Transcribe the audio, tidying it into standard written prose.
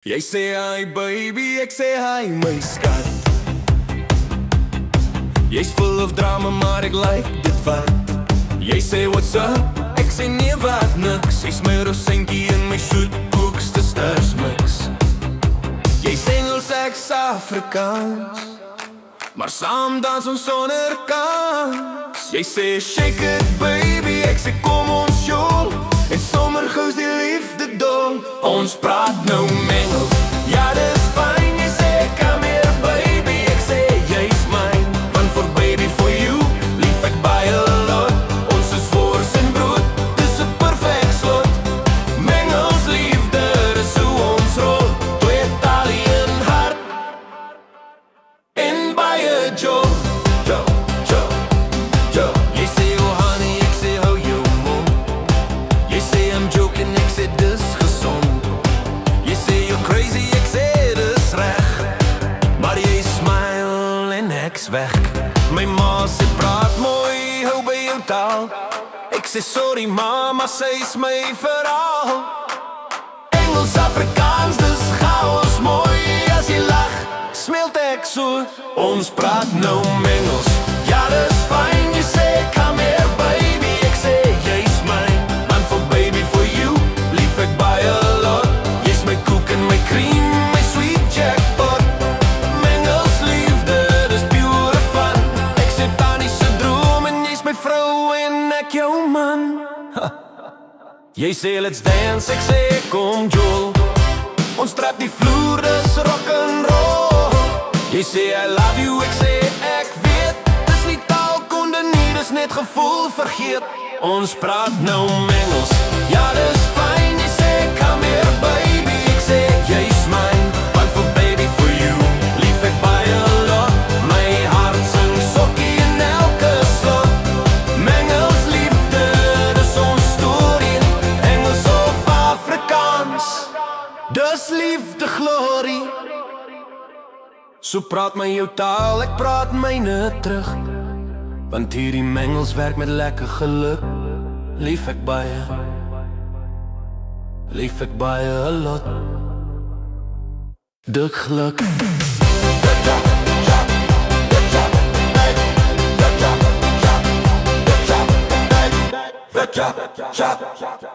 Jy sê hi baby, ek sê hi my skat. Jy's full of drama maar ek like dit wat. Jy sê what's up, ek sê nee wat niks. Jy's my rosentjie in my soetkoekste stars mix. Jy sê Engels ek Afrikaans, maar saam dans ons sonder kans. Jy sê shake it baby, ek sê kom ons jol. En sommer gous die liefde dol. Ons praat nou Engels, ja dis fijn. Jy sê come here baby, ek sê jy's mine. Want for baby for you, lief ek baie lot. Ons is vors en brood, dis 'n perfect slot. Engels liefde, dis hoe ons rol. Twee talie in hart en baie jol. Jy sê oh honey, ek sê hou jou mond. Jy sê I'm joking, ek sê dis gezond. Jy sê you're crazy, ek sê dis reg. Maar jy smile en ek's weg. My ma sê praat mooi, hou by jou taal. Ek sê sorry mama, sy's my verhaal. Engels, Afrikaans, dis chaos mooi. As jy lag, smelt ek so. Ons praat nou Engels, ja dis fijn. Jy sê come here baby, ek sê jy's mine. Man for baby for you, lief ek baie lot. Jy's my koek en my cream, my sweet jackpot. Engels liefde, dis pure fun. Ek sê Tannie se droom en jy's my vrou en ek jou man. Jy sê let's dance, ek sê kom jol. Ons trap die vloer, dis rock'n'roll. Jy sê I love you, ek sê ek weet. Dis nie taalkunde nie, dis net gevoel vergeet. Ons praat nou Engels, ja dis fijn. Jy sê come here baby, ek sê jy's mine. Want for baby for you, lief ek baie lot. My hart sing sokkie in elke slot. Engels liefde, dis ons storie. Engels of Afrikaans, dis liefde glorie. So praat my jou taal, ek praat myne terug. Want hierdie Engels werk met lekker geluk. Lief ek baie lot. Dik geluk. Good job.